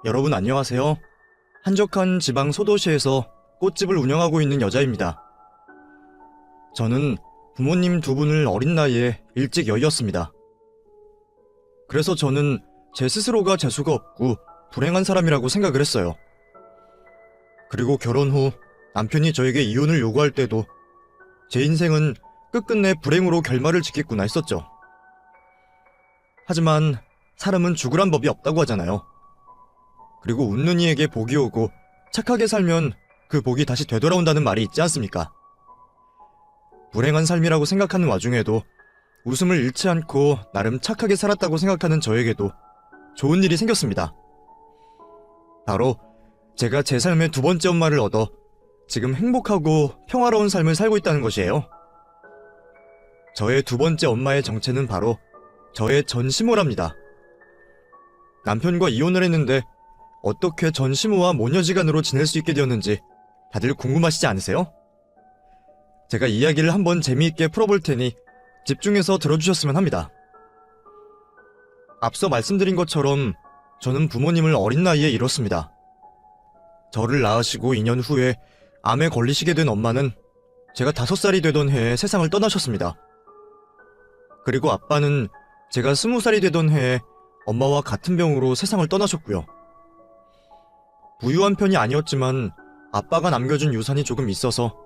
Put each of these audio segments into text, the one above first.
여러분 안녕하세요. 한적한 지방 소도시에서 꽃집을 운영하고 있는 여자입니다. 저는 부모님 두 분을 어린 나이에 일찍 여의었습니다. 그래서 저는 제 스스로가 재수가 없고 불행한 사람이라고 생각을 했어요. 그리고 결혼 후 남편이 저에게 이혼을 요구할 때도 제 인생은 끝끝내 불행으로 결말을 짓겠구나 했었죠. 하지만 사람은 죽으란 법이 없다고 하잖아요. 그리고 웃는 이에게 복이 오고 착하게 살면 그 복이 다시 되돌아온다는 말이 있지 않습니까? 불행한 삶이라고 생각하는 와중에도 웃음을 잃지 않고 나름 착하게 살았다고 생각하는 저에게도 좋은 일이 생겼습니다. 바로 제가 제 삶의 두 번째 엄마를 얻어 지금 행복하고 평화로운 삶을 살고 있다는 것이에요. 저의 두 번째 엄마의 정체는 바로 저의 전시모랍니다. 남편과 이혼을 했는데 어떻게 전시모와 모녀지간으로 지낼 수 있게 되었는지 다들 궁금하시지 않으세요? 제가 이야기를 한번 재미있게 풀어볼 테니 집중해서 들어주셨으면 합니다. 앞서 말씀드린 것처럼 저는 부모님을 어린 나이에 잃었습니다. 저를 낳으시고 2년 후에 암에 걸리시게 된 엄마는 제가 5살이 되던 해에 세상을 떠나셨습니다. 그리고 아빠는 제가 20살이 되던 해에 엄마와 같은 병으로 세상을 떠나셨고요. 부유한 편이 아니었지만 아빠가 남겨준 유산이 조금 있어서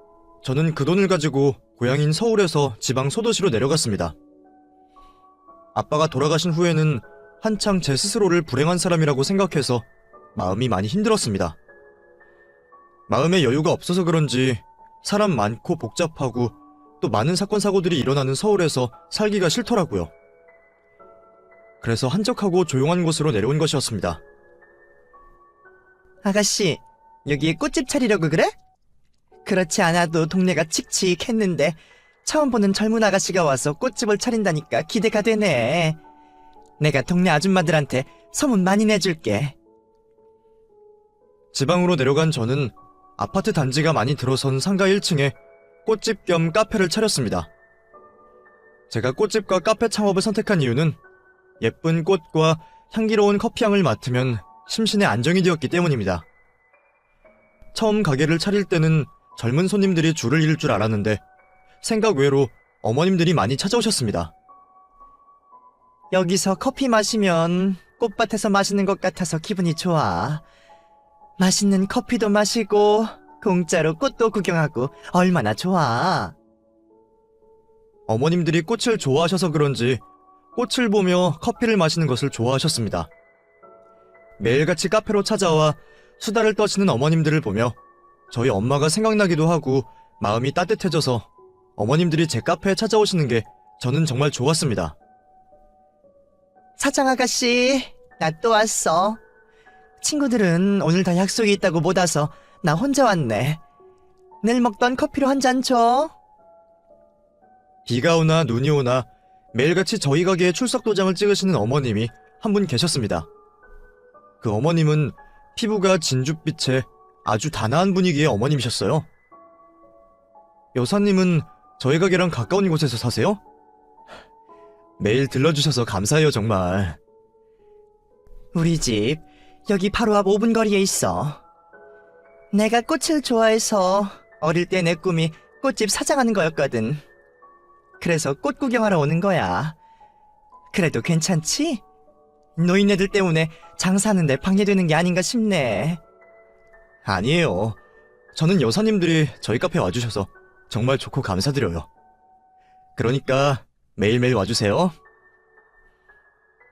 저는 그 돈을 가지고 고향인 서울에서 지방 소도시로 내려갔습니다. 아빠가 돌아가신 후에는 한창 제 스스로를 불행한 사람이라고 생각해서 마음이 많이 힘들었습니다. 마음에 여유가 없어서 그런지 사람 많고 복잡하고 또 많은 사건 사고들이 일어나는 서울에서 살기가 싫더라고요. 그래서 한적하고 조용한 곳으로 내려온 것이었습니다. 아가씨, 여기에 꽃집 차리려고 그래? 그렇지 않아도 동네가 칙칙했는데 처음 보는 젊은 아가씨가 와서 꽃집을 차린다니까 기대가 되네. 내가 동네 아줌마들한테 소문 많이 내줄게. 지방으로 내려간 저는 아파트 단지가 많이 들어선 상가 1층에 꽃집 겸 카페를 차렸습니다. 제가 꽃집과 카페 창업을 선택한 이유는 예쁜 꽃과 향기로운 커피향을 맡으면 심신의 안정이 되었기 때문입니다. 처음 가게를 차릴 때는 젊은 손님들이 줄을 이을 줄 알았는데 생각 외로 어머님들이 많이 찾아오셨습니다. 여기서 커피 마시면 꽃밭에서 마시는 것 같아서 기분이 좋아. 맛있는 커피도 마시고 공짜로 꽃도 구경하고 얼마나 좋아. 어머님들이 꽃을 좋아하셔서 그런지 꽃을 보며 커피를 마시는 것을 좋아하셨습니다. 매일같이 카페로 찾아와 수다를 떠시는 어머님들을 보며 저희 엄마가 생각나기도 하고 마음이 따뜻해져서 어머님들이 제 카페에 찾아오시는 게 저는 정말 좋았습니다. 사장 아가씨, 나 또 왔어. 친구들은 오늘 다 약속이 있다고 못 와서 나 혼자 왔네. 내일 먹던 커피로 한 잔 줘. 비가 오나 눈이 오나 매일같이 저희 가게에 출석 도장을 찍으시는 어머님이 한 분 계셨습니다. 그 어머님은 피부가 진주빛의 아주 단아한 분위기의 어머님이셨어요. 여사님은 저희 가게랑 가까운 곳에서 사세요? 매일 들러주셔서 감사해요 정말. 우리 집 여기 바로 앞 5분 거리에 있어. 내가 꽃을 좋아해서 어릴 때 내 꿈이 꽃집 사장하는 거였거든. 그래서 꽃 구경하러 오는 거야. 그래도 괜찮지? 노인네들 때문에 장사하는데 방해되는 게 아닌가 싶네. 아니에요. 저는 여사님들이 저희 카페 와주셔서 정말 좋고 감사드려요. 그러니까 매일매일 와주세요.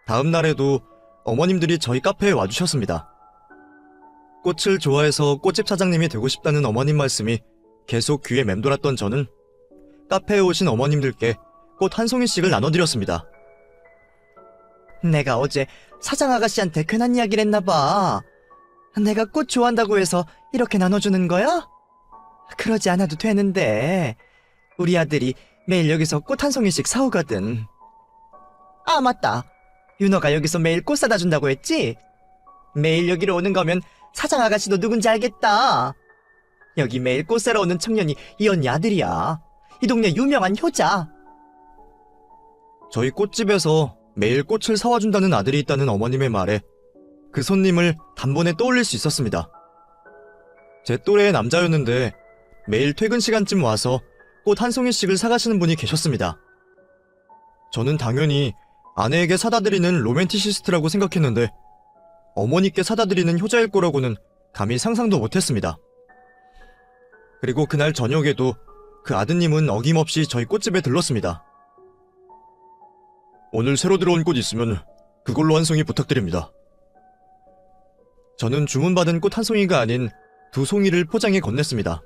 다음 날에도 어머님들이 저희 카페에 와주셨습니다. 꽃을 좋아해서 꽃집 사장님이 되고 싶다는 어머님 말씀이 계속 귀에 맴돌았던 저는 카페에 오신 어머님들께 꽃 한 송이씩을 나눠드렸습니다. 내가 어제 사장 아가씨한테 괜한 이야기를 했나 봐. 내가 꽃 좋아한다고 해서 이렇게 나눠주는 거야? 그러지 않아도 되는데. 우리 아들이 매일 여기서 꽃 한 송이씩 사오거든. 아, 맞다. 윤호가 여기서 매일 꽃 사다 준다고 했지? 매일 여기로 오는 거면 사장 아가씨도 누군지 알겠다. 여기 매일 꽃 사러 오는 청년이 이 언니 아들이야. 이 동네 유명한 효자. 저희 꽃집에서 매일 꽃을 사와준다는 아들이 있다는 어머님의 말에 그 손님을 단번에 떠올릴 수 있었습니다. 제 또래의 남자였는데 매일 퇴근 시간쯤 와서 꽃 한 송이씩을 사가시는 분이 계셨습니다. 저는 당연히 아내에게 사다 드리는 로맨티시스트라고 생각했는데 어머니께 사다 드리는 효자일 거라고는 감히 상상도 못했습니다. 그리고 그날 저녁에도 그 아드님은 어김없이 저희 꽃집에 들렀습니다. 오늘 새로 들어온 꽃 있으면 그걸로 한 송이 부탁드립니다. 저는 주문받은 꽃 한 송이가 아닌 2송이를 포장해 건넸습니다.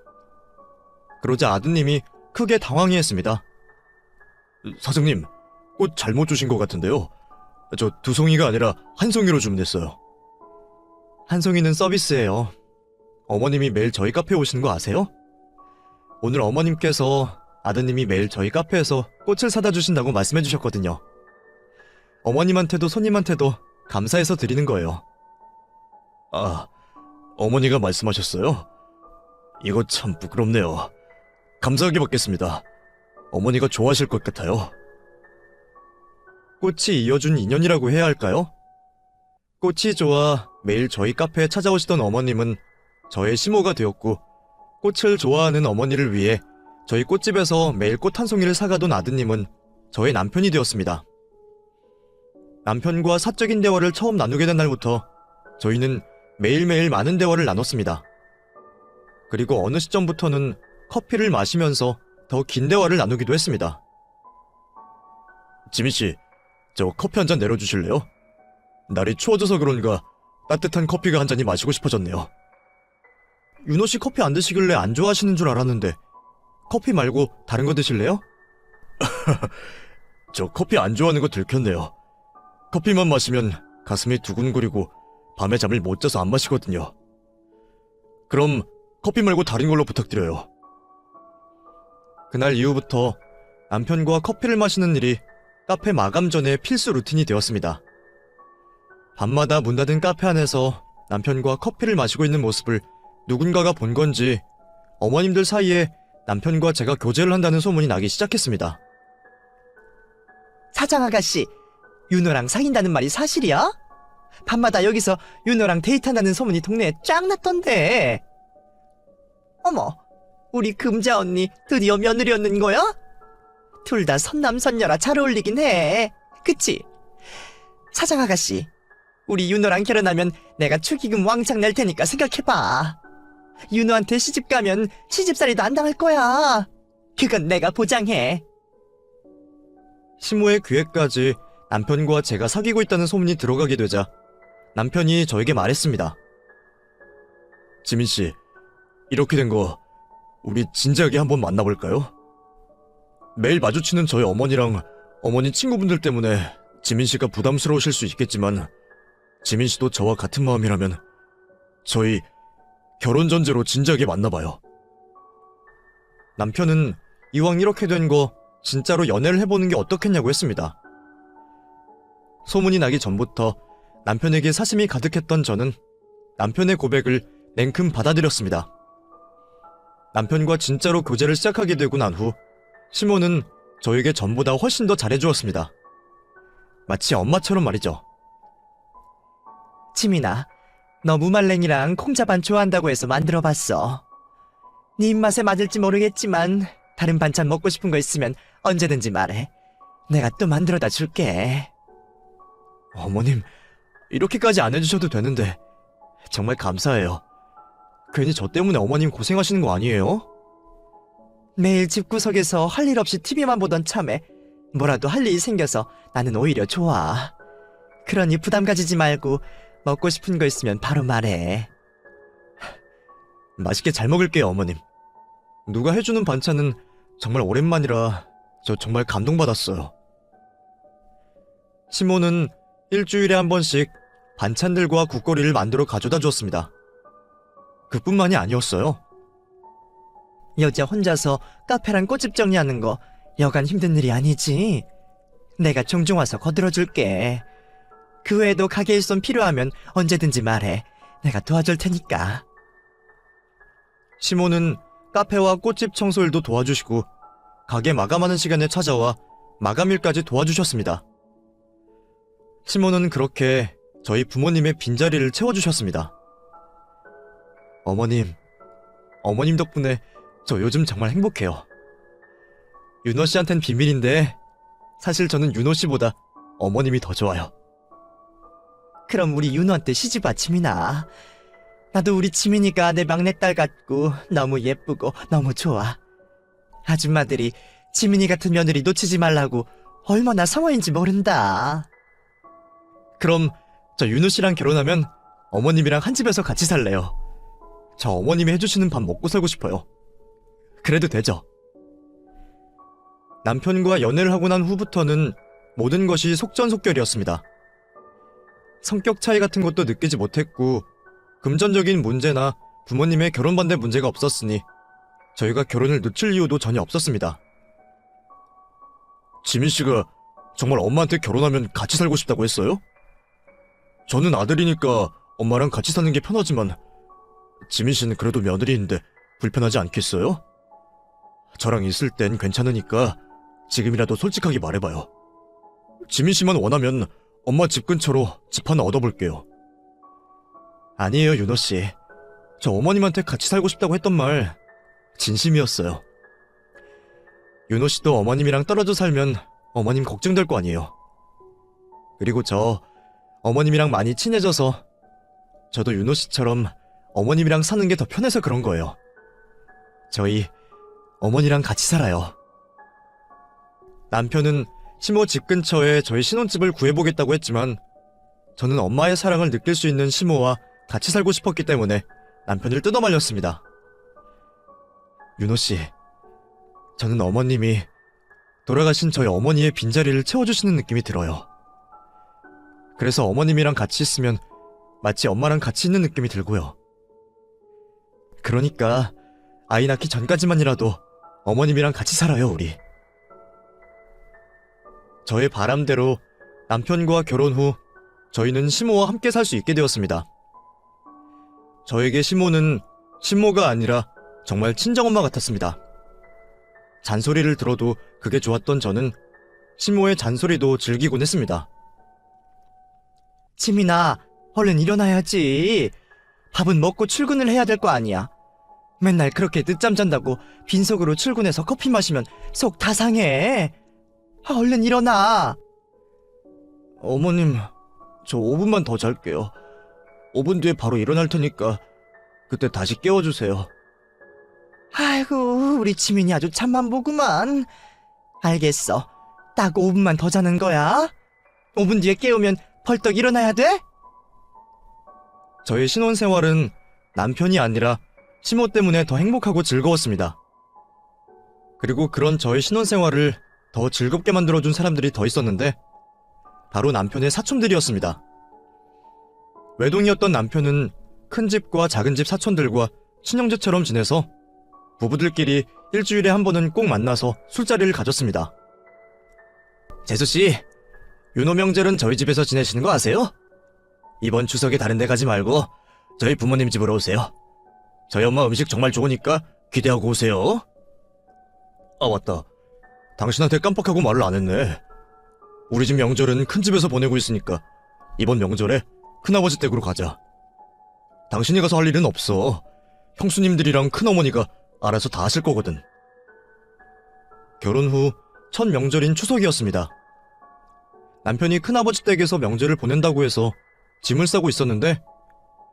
그러자 아드님이 크게 당황해했습니다. 사장님, 꽃 잘못 주신 것 같은데요. 저 2송이가 아니라 한 송이로 주문했어요. 한 송이는 서비스예요. 어머님이 매일 저희 카페에 오시는 거 아세요? 오늘 어머님께서 아드님이 매일 저희 카페에서 꽃을 사다 주신다고 말씀해 주셨거든요. 어머님한테도 손님한테도 감사해서 드리는 거예요. 아, 어머니가 말씀하셨어요? 이거 참 부끄럽네요. 감사하게 받겠습니다. 어머니가 좋아하실 것 같아요. 꽃이 이어준 인연이라고 해야 할까요? 꽃이 좋아 매일 저희 카페에 찾아오시던 어머님은 저의 시모가 되었고, 꽃을 좋아하는 어머니를 위해 저희 꽃집에서 매일 꽃 한 송이를 사가던 아드님은 저의 남편이 되었습니다. 남편과 사적인 대화를 처음 나누게 된 날부터 저희는 매일매일 많은 대화를 나눴습니다. 그리고 어느 시점부터는 커피를 마시면서 더 긴 대화를 나누기도 했습니다. 지민씨, 저 커피 한 잔 내려주실래요? 날이 추워져서 그런가 따뜻한 커피가 한 잔이 마시고 싶어졌네요. 윤호씨 커피 안 드시길래 안 좋아하시는 줄 알았는데 커피 말고 다른 거 드실래요? 저 커피 안 좋아하는 거 들켰네요. 커피만 마시면 가슴이 두근거리고 밤에 잠을 못 자서 안 마시거든요. 그럼 커피 말고 다른 걸로 부탁드려요. 그날 이후부터 남편과 커피를 마시는 일이 카페 마감 전에 필수 루틴이 되었습니다. 밤마다 문 닫은 카페 안에서 남편과 커피를 마시고 있는 모습을 누군가가 본 건지 어머님들 사이에 남편과 제가 교제를 한다는 소문이 나기 시작했습니다. 사장 아가씨, 윤호랑 사귄다는 말이 사실이야? 밤마다 여기서 윤호랑 데이트한다는 소문이 동네에 쫙 났던데. 어머, 우리 금자 언니 드디어 며느리 얻는 거야? 둘 다 선남선녀라 잘 어울리긴 해. 그치? 사장 아가씨, 우리 윤호랑 결혼하면 내가 축의금 왕창 낼 테니까 생각해봐. 윤호한테 시집 가면 시집살이도 안 당할 거야. 그건 내가 보장해. 시모의 귀에까지 남편과 제가 사귀고 있다는 소문이 들어가게 되자 남편이 저에게 말했습니다. 지민씨, 이렇게 된 거 우리 진지하게 한번 만나볼까요? 매일 마주치는 저희 어머니랑 어머니 친구분들 때문에 지민씨가 부담스러우실 수 있겠지만 지민씨도 저와 같은 마음이라면 저희 결혼 전제로 진지하게 만나봐요. 남편은 이왕 이렇게 된 거 진짜로 연애를 해보는 게 어떻겠냐고 했습니다. 소문이 나기 전부터 남편에게 사심이 가득했던 저는 남편의 고백을 냉큼 받아들였습니다. 남편과 진짜로 교제를 시작하게 되고 난 후 시모는 저에게 전보다 훨씬 더 잘해주었습니다. 마치 엄마처럼 말이죠. 지민아, 너 무말랭이랑 콩자반 좋아한다고 해서 만들어봤어. 네 입맛에 맞을지 모르겠지만 다른 반찬 먹고 싶은 거 있으면 언제든지 말해. 내가 또 만들어다 줄게. 어머님, 이렇게까지 안 해주셔도 되는데 정말 감사해요. 괜히 저 때문에 어머님 고생하시는 거 아니에요? 매일 집구석에서 할 일 없이 TV만 보던 참에 뭐라도 할 일이 생겨서 나는 오히려 좋아. 그러니 부담 가지지 말고 먹고 싶은 거 있으면 바로 말해. 맛있게 잘 먹을게요, 어머님. 누가 해주는 반찬은 정말 오랜만이라 저 정말 감동받았어요. 시모는 일주일에 한 번씩 반찬들과 국거리를 만들어 가져다 주었습니다. 그뿐만이 아니었어요. 여자 혼자서 카페랑 꽃집 정리하는 거 여간 힘든 일이 아니지. 내가 종종 와서 거들어줄게. 그 외에도 가게 일손 필요하면 언제든지 말해. 내가 도와줄 테니까. 시모는 카페와 꽃집 청소일도 도와주시고 가게 마감하는 시간에 찾아와 마감일까지 도와주셨습니다. 시모는 그렇게 저희 부모님의 빈자리를 채워주셨습니다. 어머님 덕분에 저 요즘 정말 행복해요. 윤호 씨한텐 비밀인데 사실 저는 윤호 씨보다 어머님이 더 좋아요. 그럼 우리 윤호한테 시집 와, 치민아. 나도 우리 치민이가 내 막내딸 같고 너무 예쁘고 너무 좋아. 아줌마들이 치민이 같은 며느리 놓치지 말라고 얼마나 성화인지 모른다. 그럼 저 윤호 씨랑 결혼하면 어머님이랑 한 집에서 같이 살래요. 저 어머님이 해주시는 밥 먹고 살고 싶어요. 그래도 되죠? 남편과 연애를 하고 난 후부터는 모든 것이 속전속결이었습니다. 성격 차이 같은 것도 느끼지 못했고 금전적인 문제나 부모님의 결혼 반대 문제가 없었으니 저희가 결혼을 늦출 이유도 전혀 없었습니다. 지민 씨가 정말 엄마한테 결혼하면 같이 살고 싶다고 했어요? 저는 아들이니까 엄마랑 같이 사는 게 편하지만 지민 씨는 그래도 며느리인데 불편하지 않겠어요? 저랑 있을 땐 괜찮으니까 지금이라도 솔직하게 말해봐요. 지민 씨만 원하면 엄마 집 근처로 집 하나 얻어볼게요. 아니에요, 윤호 씨. 저 어머님한테 같이 살고 싶다고 했던 말 진심이었어요. 윤호 씨도 어머님이랑 떨어져 살면 어머님 걱정될 거 아니에요. 그리고 저 어머님이랑 많이 친해져서 저도 윤호 씨처럼 어머님이랑 사는 게 더 편해서 그런 거예요. 저희 어머니랑 같이 살아요. 남편은 시모 집 근처에 저희 신혼집을 구해보겠다고 했지만 저는 엄마의 사랑을 느낄 수 있는 시모와 같이 살고 싶었기 때문에 남편을 뜯어말렸습니다. 윤호 씨, 저는 어머님이 돌아가신 저희 어머니의 빈자리를 채워주시는 느낌이 들어요. 그래서 어머님이랑 같이 있으면 마치 엄마랑 같이 있는 느낌이 들고요. 그러니까 아이 낳기 전까지만이라도 어머님이랑 같이 살아요, 우리. 저의 바람대로 남편과 결혼 후 저희는 시모와 함께 살 수 있게 되었습니다. 저에게 시모는 친모가 아니라 정말 친정엄마 같았습니다. 잔소리를 들어도 그게 좋았던 저는 시모의 잔소리도 즐기곤 했습니다. 치민아, 얼른 일어나야지. 밥은 먹고 출근을 해야 될 거 아니야. 맨날 그렇게 늦잠 잔다고 빈속으로 출근해서 커피 마시면 속 다 상해. 얼른 일어나. 어머님, 저 5분만 더 잘게요. 5분 뒤에 바로 일어날 테니까 그때 다시 깨워주세요. 아이고, 우리 치민이 아주 참만 보구만. 알겠어. 딱 5분만 더 자는 거야. 5분 뒤에 깨우면 벌떡 일어나야 돼? 저의 신혼생활은 남편이 아니라 시모 때문에 더 행복하고 즐거웠습니다. 그리고 그런 저의 신혼생활을 더 즐겁게 만들어준 사람들이 더 있었는데 바로 남편의 사촌들이었습니다. 외동이었던 남편은 큰 집과 작은 집 사촌들과 친형제처럼 지내서 부부들끼리 일주일에 한 번은 꼭 만나서 술자리를 가졌습니다. 재수씨, 윤호 명절은 저희 집에서 지내시는 거 아세요? 이번 추석에 다른 데 가지 말고 저희 부모님 집으로 오세요. 저희 엄마 음식 정말 좋으니까 기대하고 오세요. 아, 맞다. 당신한테 깜빡하고 말을 안 했네. 우리 집 명절은 큰 집에서 보내고 있으니까 이번 명절에 큰아버지 댁으로 가자. 당신이 가서 할 일은 없어. 형수님들이랑 큰어머니가 알아서 다 하실 거거든. 결혼 후 첫 명절인 추석이었습니다. 남편이 큰아버지 댁에서 명절을 보낸다고 해서 짐을 싸고 있었는데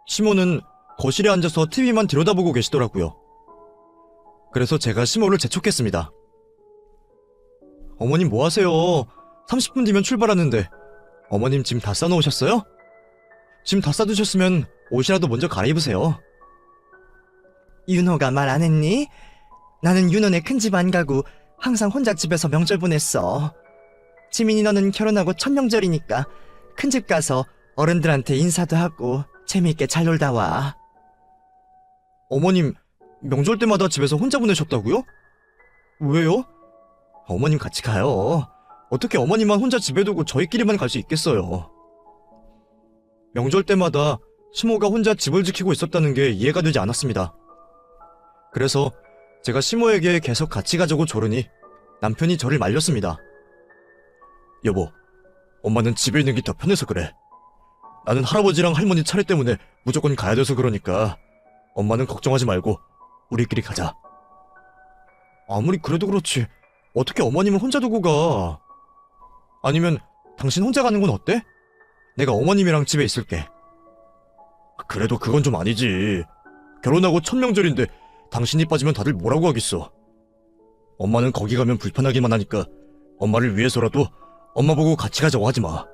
시모는 거실에 앉아서 TV만 들여다보고 계시더라고요. 그래서 제가 시모를 재촉했습니다. 어머님 뭐 하세요? 30분 뒤면 출발하는데 어머님 짐 다 싸놓으셨어요? 짐 다 싸두셨으면 옷이라도 먼저 갈아입으세요. 윤호가 말 안 했니? 나는 윤호네 큰 집 안 가고 항상 혼자 집에서 명절 보냈어. 지민이 너는 결혼하고 첫 명절이니까 큰 집 가서 어른들한테 인사도 하고 재미있게 잘 놀다 와. 어머님 명절 때마다 집에서 혼자 보내셨다고요? 왜요? 어머님 같이 가요. 어떻게 어머님만 혼자 집에 두고 저희끼리만 갈 수 있겠어요. 명절 때마다 시모가 혼자 집을 지키고 있었다는 게 이해가 되지 않았습니다. 그래서 제가 시모에게 계속 같이 가자고 조르니 남편이 저를 말렸습니다. 여보, 엄마는 집에 있는 게 더 편해서 그래. 나는 할아버지랑 할머니 차례 때문에 무조건 가야 돼서 그러니까 엄마는 걱정하지 말고 우리끼리 가자. 아무리 그래도 그렇지 어떻게 어머님을 혼자 두고 가? 아니면 당신 혼자 가는 건 어때? 내가 어머님이랑 집에 있을게. 그래도 그건 좀 아니지. 결혼하고 첫 명절인데 당신이 빠지면 다들 뭐라고 하겠어. 엄마는 거기 가면 불편하기만 하니까 엄마를 위해서라도 엄마 보고 같이 가자고 하지 마.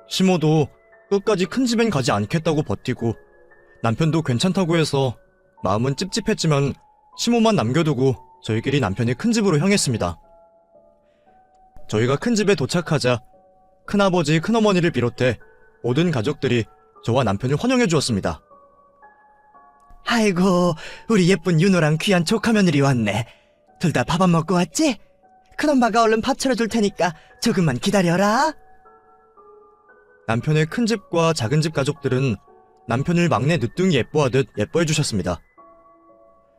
시모도 끝까지 큰 집엔 가지 않겠다고 버티고 남편도 괜찮다고 해서 마음은 찝찝했지만 시모만 남겨두고 저희끼리 남편의 큰 집으로 향했습니다. 저희가 큰 집에 도착하자 큰아버지, 큰어머니를 비롯해 모든 가족들이 저와 남편을 환영해 주었습니다. 아이고, 우리 예쁜 윤호랑 귀한 조카 며느리 왔네. 둘 다 밥 안 먹고 왔지? 큰엄마가 얼른 밥 차려줄 테니까 조금만 기다려라. 남편의 큰 집과 작은 집 가족들은 남편을 막내 늦둥이 예뻐하듯 예뻐해 주셨습니다.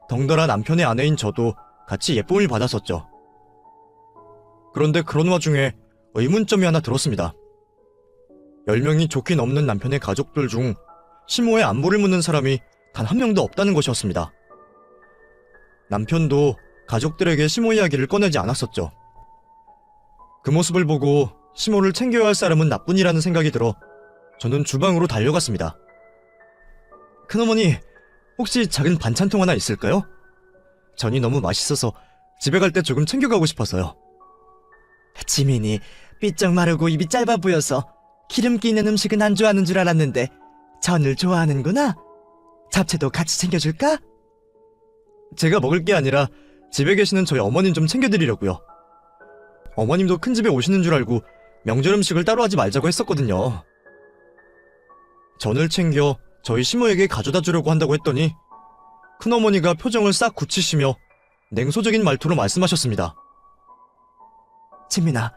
덩달아 남편의 아내인 저도 같이 예쁨을 받았었죠. 그런데 그런 와중에 의문점이 하나 들었습니다. 10명이 좋게 넘는 남편의 가족들 중 시모의 안부를 묻는 사람이 단 한 명도 없다는 것이었습니다. 남편도 가족들에게 시모 이야기를 꺼내지 않았었죠. 그 모습을 보고 시모를 챙겨야 할 사람은 나뿐이라는 생각이 들어 저는 주방으로 달려갔습니다. 큰어머니, 혹시 작은 반찬통 하나 있을까요? 전이 너무 맛있어서 집에 갈 때 조금 챙겨가고 싶어서요. 지민이 삐쩍 마르고 입이 짧아 보여서 기름기 있는 음식은 안 좋아하는 줄 알았는데 전을 좋아하는구나. 잡채도 같이 챙겨줄까? 제가 먹을 게 아니라 집에 계시는 저희 어머님 좀 챙겨드리려고요. 어머님도 큰 집에 오시는 줄 알고 명절 음식을 따로 하지 말자고 했었거든요. 전을 챙겨 저희 시모에게 가져다 주려고 한다고 했더니 큰어머니가 표정을 싹 굳히시며 냉소적인 말투로 말씀하셨습니다. 지민아,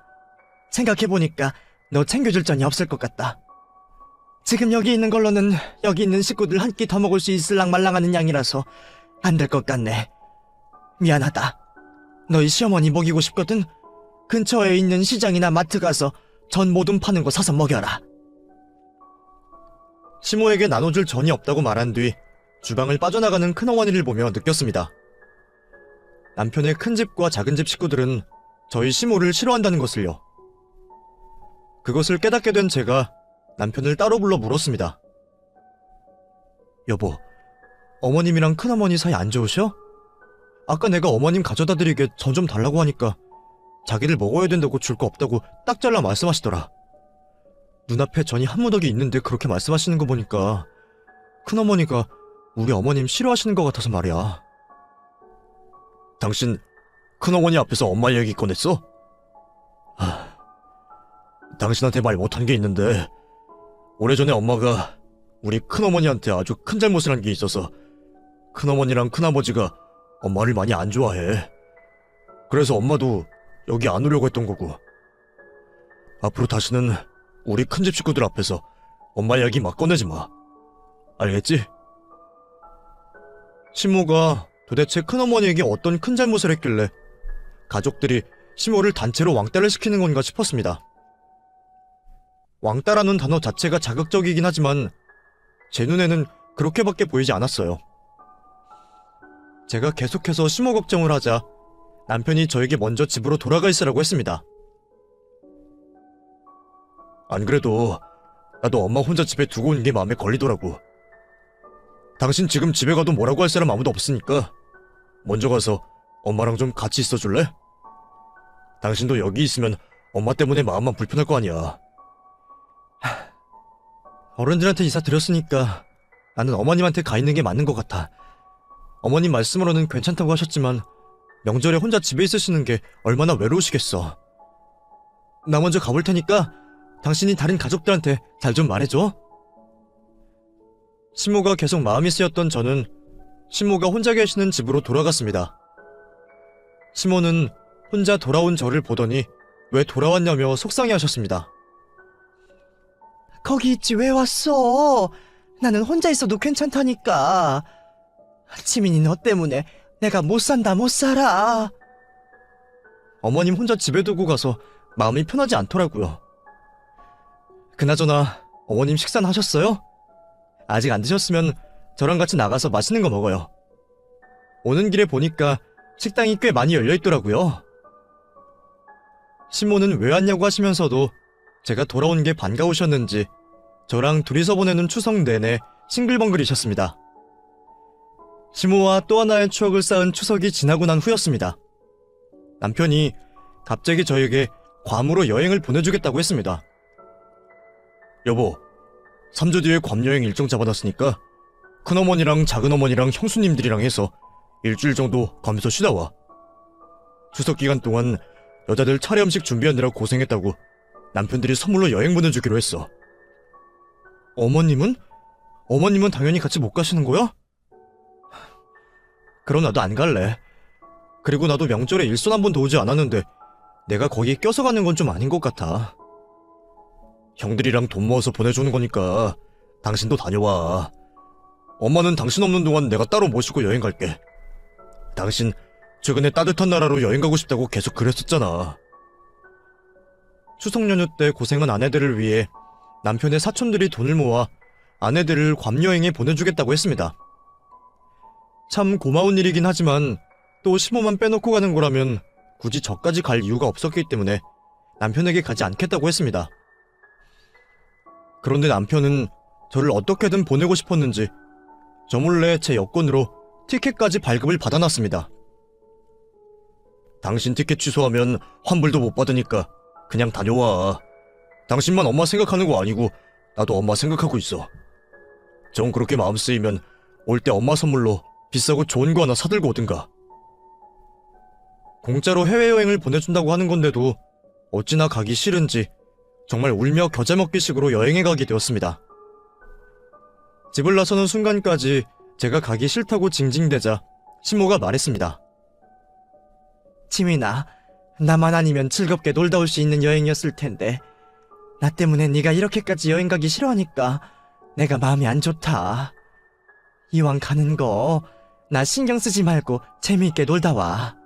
생각해보니까 너 챙겨줄 전이 없을 것 같다. 지금 여기 있는 걸로는 여기 있는 식구들 한 끼 더 먹을 수 있을랑 말랑하는 양이라서 안 될 것 같네. 미안하다. 너희 시어머니 먹이고 싶거든. 근처에 있는 시장이나 마트 가서 전 모둠 파는 거 사서 먹여라. 시모에게 나눠줄 전이 없다고 말한 뒤 주방을 빠져나가는 큰어머니를 보며 느꼈습니다. 남편의 큰 집과 작은 집 식구들은 저희 시모를 싫어한다는 것을요. 그것을 깨닫게 된 제가 남편을 따로 불러 물었습니다. 여보, 어머님이랑 큰어머니 사이 안 좋으셔? 아까 내가 어머님 가져다 드리게 전 좀 달라고 하니까 자기들 먹어야 된다고 줄 거 없다고 딱 잘라 말씀하시더라. 눈앞에 전이 한 무더기 있는데 그렇게 말씀하시는 거 보니까 큰어머니가 우리 어머님 싫어하시는 것 같아서 말이야. 당신 큰어머니 앞에서 엄마 얘기 꺼냈어? 당신한테 말 못한 게 있는데 오래전에 엄마가 우리 큰어머니한테 아주 큰 잘못을 한 게 있어서 큰어머니랑 큰아버지가 엄마를 많이 안 좋아해. 그래서 엄마도 여기 안 오려고 했던 거고. 앞으로 다시는 우리 큰집 식구들 앞에서 엄마 이야기 막 꺼내지 마. 알겠지? 시모가 도대체 큰어머니에게 어떤 큰 잘못을 했길래 가족들이 시모를 단체로 왕따를 시키는 건가 싶었습니다. 왕따라는 단어 자체가 자극적이긴 하지만 제 눈에는 그렇게밖에 보이지 않았어요. 제가 계속해서 시모 걱정을 하자 남편이 저에게 먼저 집으로 돌아가 있으라고 했습니다. 안 그래도 나도 엄마 혼자 집에 두고 온 게 마음에 걸리더라고. 당신 지금 집에 가도 뭐라고 할 사람 아무도 없으니까 먼저 가서 엄마랑 좀 같이 있어줄래? 당신도 여기 있으면 엄마 때문에 마음만 불편할 거 아니야. 어른들한테 이사 드렸으니까 나는 어머님한테 가 있는 게 맞는 것 같아. 어머님 말씀으로는 괜찮다고 하셨지만 명절에 혼자 집에 있으시는 게 얼마나 외로우시겠어. 나 먼저 가볼 테니까 당신이 다른 가족들한테 잘 좀 말해줘. 시모가 계속 마음이 쓰였던 저는 시모가 혼자 계시는 집으로 돌아갔습니다. 시모는 혼자 돌아온 저를 보더니 왜 돌아왔냐며 속상해하셨습니다. 거기 있지 왜 왔어? 나는 혼자 있어도 괜찮다니까. 지민이 너 때문에 내가 못 산다 못 살아. 어머님 혼자 집에 두고 가서 마음이 편하지 않더라고요. 그나저나 어머님 식사는 하셨어요? 아직 안 드셨으면 저랑 같이 나가서 맛있는 거 먹어요. 오는 길에 보니까 식당이 꽤 많이 열려 있더라고요. 시모는 왜 왔냐고 하시면서도 제가 돌아온 게 반가우셨는지 저랑 둘이서 보내는 추석 내내 싱글벙글이셨습니다. 시모와 또 하나의 추억을 쌓은 추석이 지나고 난 후였습니다. 남편이 갑자기 저에게 괌으로 여행을 보내주겠다고 했습니다. 여보, 3주 뒤에 괌 여행 일정 잡아놨으니까 큰어머니랑 작은어머니랑 형수님들이랑 해서 일주일 정도 괌에서 쉬다 와. 추석 기간 동안 여자들 차례 음식 준비하느라 고생했다고 남편들이 선물로 여행 보내주기로 했어. 어머님은? 어머님은 당연히 같이 못 가시는 거야? 그럼 나도 안 갈래. 그리고 나도 명절에 일손 한 번도 오지 않았는데 내가 거기에 껴서 가는 건 좀 아닌 것 같아. 형들이랑 돈 모아서 보내주는 거니까 당신도 다녀와. 엄마는 당신 없는 동안 내가 따로 모시고 여행 갈게. 당신 최근에 따뜻한 나라로 여행 가고 싶다고 계속 그랬었잖아. 추석 연휴 때 고생한 아내들을 위해 남편의 사촌들이 돈을 모아 아내들을 괌 여행에 보내주겠다고 했습니다. 참 고마운 일이긴 하지만 또 시모만 빼놓고 가는 거라면 굳이 저까지 갈 이유가 없었기 때문에 남편에게 가지 않겠다고 했습니다. 그런데 남편은 저를 어떻게든 보내고 싶었는지 저 몰래 제 여권으로 티켓까지 발급을 받아놨습니다. 당신 티켓 취소하면 환불도 못 받으니까 그냥 다녀와. 당신만 엄마 생각하는 거 아니고 나도 엄마 생각하고 있어. 정 그렇게 마음 쓰이면 올 때 엄마 선물로 비싸고 좋은 거 하나 사들고 오든가. 공짜로 해외여행을 보내준다고 하는 건데도 어찌나 가기 싫은지 정말 울며 겨자 먹기식으로 여행에 가게 되었습니다. 집을 나서는 순간까지 제가 가기 싫다고 징징대자 시모가 말했습니다. 지민아, 나만 아니면 즐겁게 놀다 올 수 있는 여행이었을 텐데 나 때문에 네가 이렇게까지 여행 가기 싫어하니까 내가 마음이 안 좋다. 이왕 가는 거 나 신경 쓰지 말고 재미있게 놀다 와.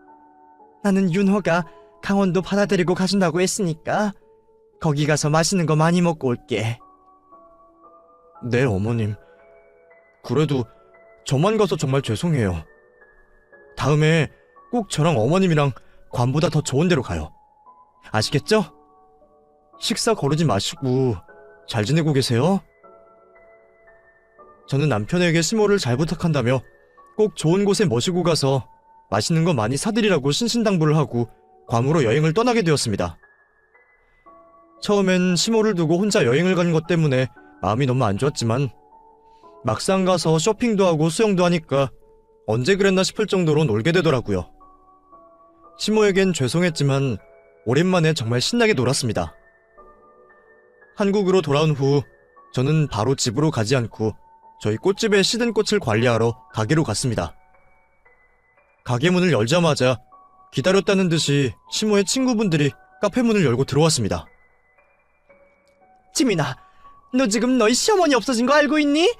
나는 윤호가 강원도 바다 데리고 가준다고 했으니까 거기 가서 맛있는 거 많이 먹고 올게. 네, 어머님. 그래도 저만 가서 정말 죄송해요. 다음에 꼭 저랑 어머님이랑 괌보다 더 좋은 데로 가요. 아시겠죠? 식사 거르지 마시고 잘 지내고 계세요? 저는 남편에게 시모를 잘 부탁한다며 꼭 좋은 곳에 모시고 가서 맛있는 거 많이 사드리라고 신신당부를 하고 괌으로 여행을 떠나게 되었습니다. 처음엔 시모를 두고 혼자 여행을 간 것 때문에 마음이 너무 안 좋았지만 막상 가서 쇼핑도 하고 수영도 하니까 언제 그랬나 싶을 정도로 놀게 되더라고요. 시모에겐 죄송했지만 오랜만에 정말 신나게 놀았습니다. 한국으로 돌아온 후 저는 바로 집으로 가지 않고 저희 꽃집에 시든 꽃을 관리하러 가게로 갔습니다. 가게 문을 열자마자 기다렸다는 듯이 시모의 친구분들이 카페 문을 열고 들어왔습니다. 지민아, 너 지금 너희 시어머니 없어진 거 알고 있니?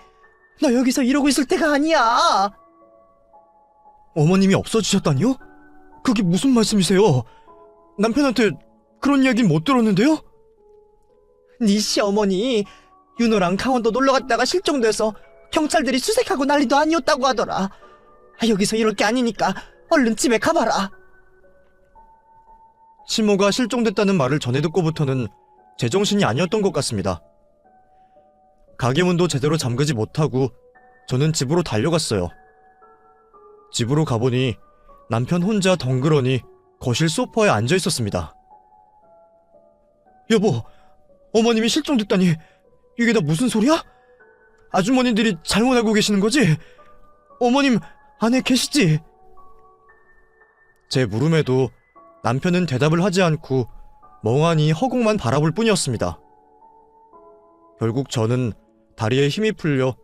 너 여기서 이러고 있을 때가 아니야. 어머님이 없어지셨다니요? 그게 무슨 말씀이세요? 남편한테 그런 이야기는 못 들었는데요? 네 시어머니 윤호랑 강원도 놀러 갔다가 실종돼서 경찰들이 수색하고 난리도 아니었다고 하더라. 여기서 이럴 게 아니니까 얼른 집에 가봐라. 시모가 실종됐다는 말을 전해 듣고부터는 제정신이 아니었던 것 같습니다. 가게 문도 제대로 잠그지 못하고 저는 집으로 달려갔어요. 집으로 가보니 남편 혼자 덩그러니 거실 소파에 앉아 있었습니다. 여보, 어머님이 실종됐다니 이게 다 무슨 소리야? 아주머니들이 잘못 알고 계시는 거지? 어머님 안에 계시지? 제 물음에도 남편은 대답을 하지 않고 멍하니 허공만 바라볼 뿐이었습니다. 결국 저는 다리에 힘이 풀려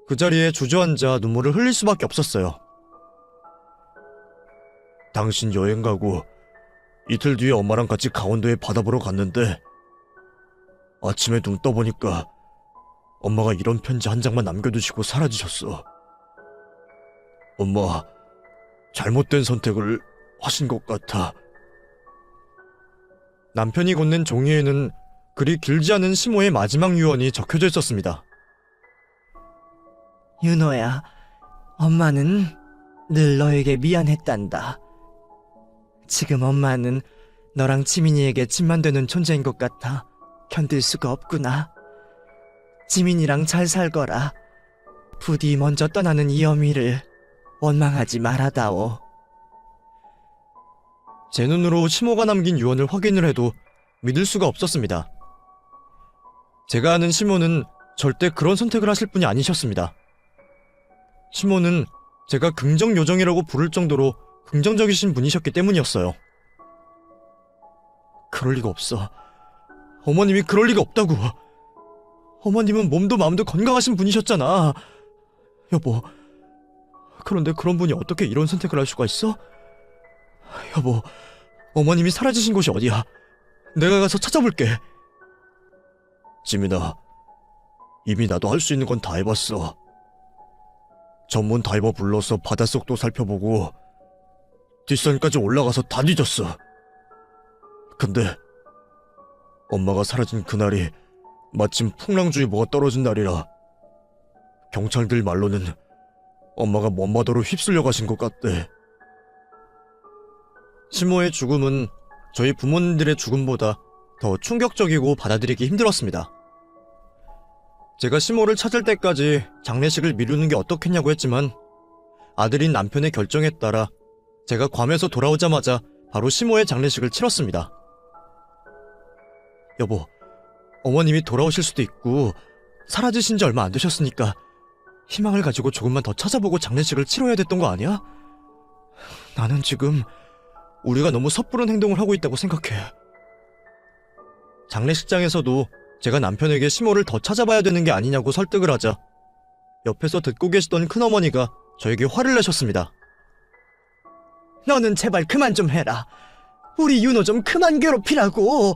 그 자리에 주저앉아 눈물을 흘릴 수밖에 없었어요. 당신 여행 가고 이틀 뒤에 엄마랑 같이 강원도에 바다 보러 갔는데 아침에 눈 떠보니까 엄마가 이런 편지 한 장만 남겨두시고 사라지셨어. 엄마, 잘못된 선택을 하신 것 같아. 남편이 건넨 종이에는 그리 길지 않은 시모의 마지막 유언이 적혀져 있었습니다. 윤호야, 엄마는 늘 너에게 미안했단다. 지금 엄마는 너랑 지민이에게 짐만 되는 존재인 것 같아 견딜 수가 없구나. 지민이랑 잘 살거라. 부디 먼저 떠나는 이 어미를 원망하지 말아다오. 제 눈으로 시모가 남긴 유언을 확인을 해도 믿을 수가 없었습니다. 제가 아는 시모는 절대 그런 선택을 하실 분이 아니셨습니다. 시모는 제가 긍정요정이라고 부를 정도로 긍정적이신 분이셨기 때문이었어요. 그럴 리가 없어. 어머님이 그럴 리가 없다고. 어머님은 몸도 마음도 건강하신 분이셨잖아. 여보, 그런데 그런 분이 어떻게 이런 선택을 할 수가 있어? 여보, 어머님이 사라지신 곳이 어디야? 내가 가서 찾아볼게. 지민아, 이미 나도 할 수 있는 건 다 해봤어. 전문 다이버 불러서 바닷속도 살펴보고 뒷산까지 올라가서 다 뒤졌어. 근데 엄마가 사라진 그날이 마침 풍랑주의보가 떨어진 날이라 경찰들 말로는 엄마가 먼바다로 휩쓸려 가신 것 같대. 시모의 죽음은 저희 부모님들의 죽음보다 더 충격적이고 받아들이기 힘들었습니다. 제가 시모를 찾을 때까지 장례식을 미루는 게 어떻겠냐고 했지만 아들인 남편의 결정에 따라 제가 괌에서 돌아오자마자 바로 시모의 장례식을 치렀습니다. 여보, 어머님이 돌아오실 수도 있고 사라지신 지 얼마 안 되셨으니까 희망을 가지고 조금만 더 찾아보고 장례식을 치러야 됐던 거 아니야? 나는 지금 우리가 너무 섣부른 행동을 하고 있다고 생각해. 장례식장에서도 제가 남편에게 시모를 더 찾아봐야 되는 게 아니냐고 설득을 하자 옆에서 듣고 계시던 큰어머니가 저에게 화를 내셨습니다. 너는 제발 그만 좀 해라. 우리 윤호 좀 그만 괴롭히라고.